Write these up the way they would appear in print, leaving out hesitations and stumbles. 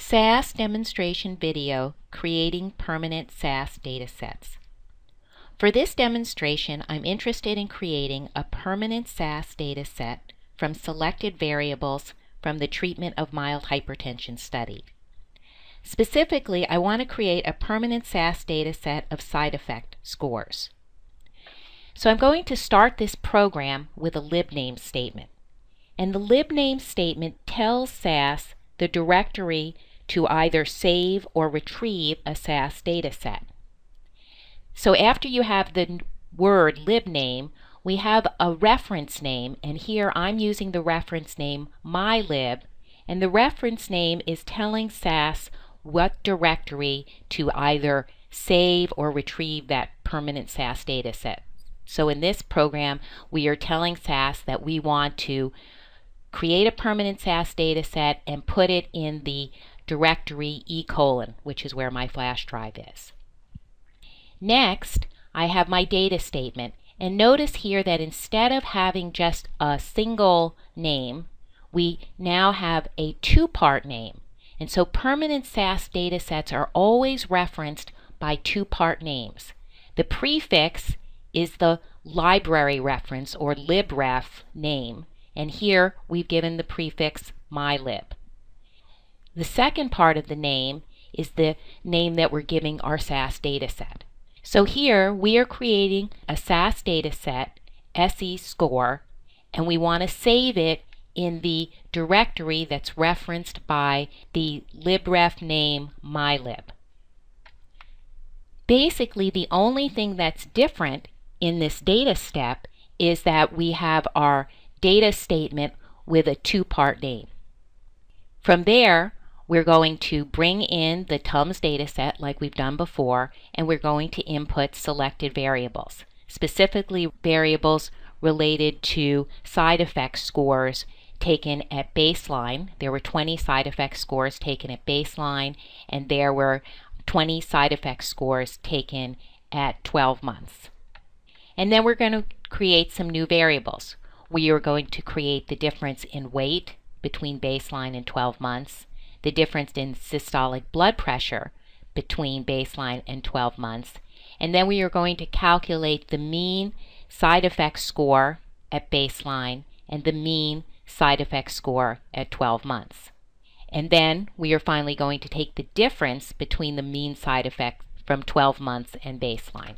SAS demonstration video, creating permanent SAS datasets. For this demonstration, I'm interested in creating a permanent SAS dataset from selected variables from the treatment of mild hypertension study. Specifically, I want to create a permanent SAS dataset of side effect scores. So I'm going to start this program with a libname statement. And the libname statement tells SAS the directory to either save or retrieve a SAS dataset. So after you have the word libname, we have a reference name, and here I'm using the reference name mylib, and the reference name is telling SAS what directory to either save or retrieve that permanent SAS dataset. So in this program, we are telling SAS that we want to create a permanent SAS dataset and put it in the directory E:, which is where my flash drive is. Next, I have my data statement, and notice here that instead of having just a single name, we now have a two-part name. And so permanent SAS datasets are always referenced by two-part names. The prefix is the library reference or libref name, and here we've given the prefix mylib. The second part of the name is the name that we're giving our SAS dataset. So here we are creating a SAS dataset, SE score, and we want to save it in the directory that's referenced by the libref name mylib. Basically, the only thing that's different in this data step is that we have our data statement with a two-part name. From there, we're going to bring in the TUMS dataset like we've done before, and we're going to input selected variables, specifically variables related to side effect scores taken at baseline. There were 20 side effect scores taken at baseline, and there were 20 side effect scores taken at 12 months. And then we're going to create some new variables. We are going to create the difference in weight between baseline and 12 months, the difference in systolic blood pressure between baseline and 12 months, and then we are going to calculate the mean side effect score at baseline and the mean side effect score at 12 months. And then we are finally going to take the difference between the mean side effect from 12 months and baseline.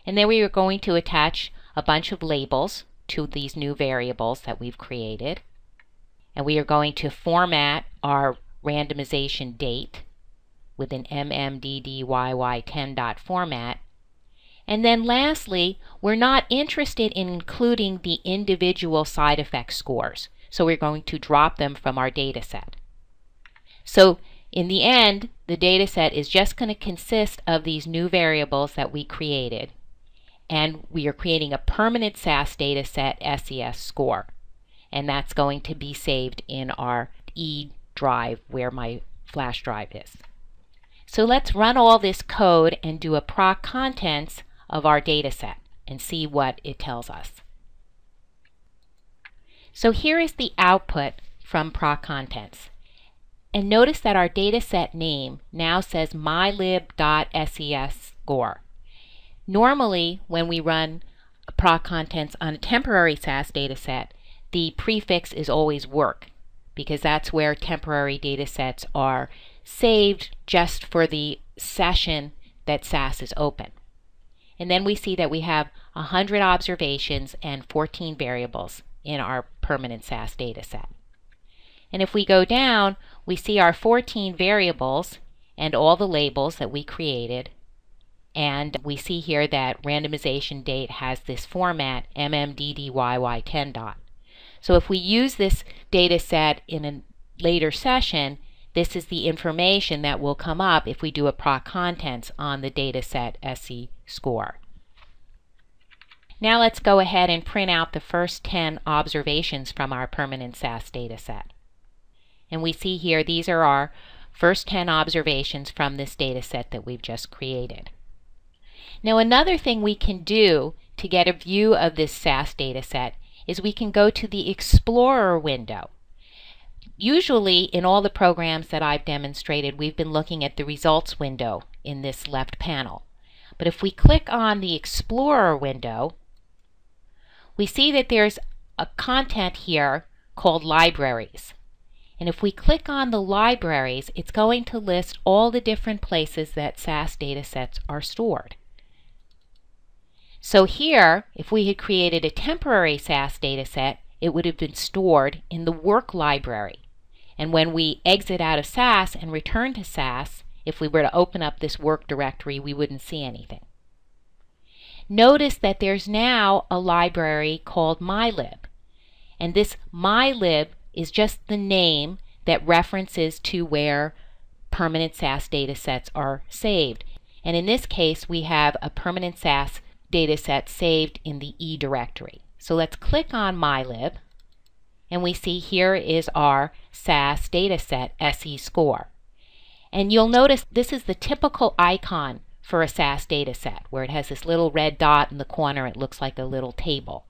And then we are going to attach a bunch of labels to these new variables that we've created. And we are going to format our randomization date with an MMDDYY10 format. And then lastly, we're not interested in including the individual side effect scores, so we're going to drop them from our data set. So in the end, the data set is just going to consist of these new variables that we created, and we are creating a permanent SAS data set SES score. And that's going to be saved in our E drive where my flash drive is. So let's run all this code and do a proc contents of our data set and see what it tells us. So here is the output from proc contents. And notice that our data set name now says mylib.ses score. Normally, when we run proc contents on a temporary SAS data set, the prefix is always work, because that's where temporary data sets are saved just for the session that SAS is open. And then we see that we have 100 observations and 14 variables in our permanent SAS data set. And if we go down, we see our 14 variables and all the labels that we created. And we see here that randomization date has this format MMDDYY10. So if we use this data set in a later session, this is the information that will come up if we do a proc contents on the data set SE score. Now let's go ahead and print out the first 10 observations from our permanent SAS data set. And we see here these are our first 10 observations from this data set that we've just created. Now another thing we can do to get a view of this SAS data set is we can go to the Explorer window. Usually in all the programs that I've demonstrated, we've been looking at the results window in this left panel. But if we click on the Explorer window, we see that there's a content here called Libraries. And if we click on the libraries, it's going to list all the different places that SAS datasets are stored. So here, if we had created a temporary SAS dataset, it would have been stored in the work library. And when we exit out of SAS and return to SAS, if we were to open up this work directory, we wouldn't see anything. Notice that there's now a library called mylib. And this mylib is just the name that references to where permanent SAS datasets are saved. And in this case, we have a permanent SAS dataset saved in the E directory. So let's click on mylib, and we see here is our SAS dataset SE score. And you'll notice this is the typical icon for a SAS dataset, where it has this little red dot in the corner. It looks like a little table.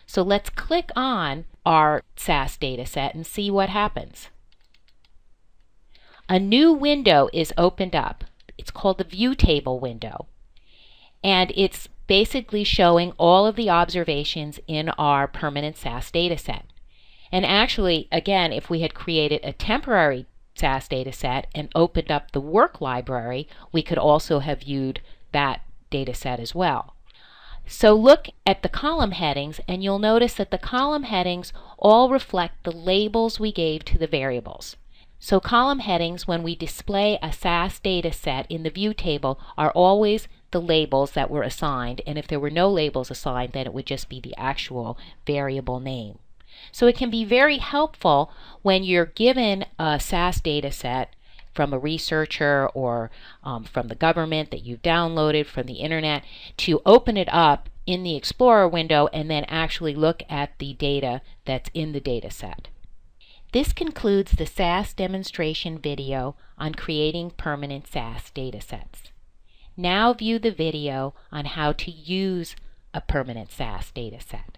So let's click on our SAS dataset and see what happens. A new window is opened up. It's called the View Table window. And it's basically showing all of the observations in our permanent SAS dataset. And actually, again, if we had created a temporary SAS dataset and opened up the work library, we could also have viewed that dataset as well. So look at the column headings, and you'll notice that the column headings all reflect the labels we gave to the variables. So column headings, when we display a SAS dataset in the view table, are always the labels that were assigned, and if there were no labels assigned, then it would just be the actual variable name. So it can be very helpful when you're given a SAS dataset from a researcher or from the government that you've downloaded from the internet, to open it up in the Explorer window and then actually look at the data that's in the dataset. This concludes the SAS demonstration video on creating permanent SAS datasets. Now view the video on how to use a permanent SAS dataset.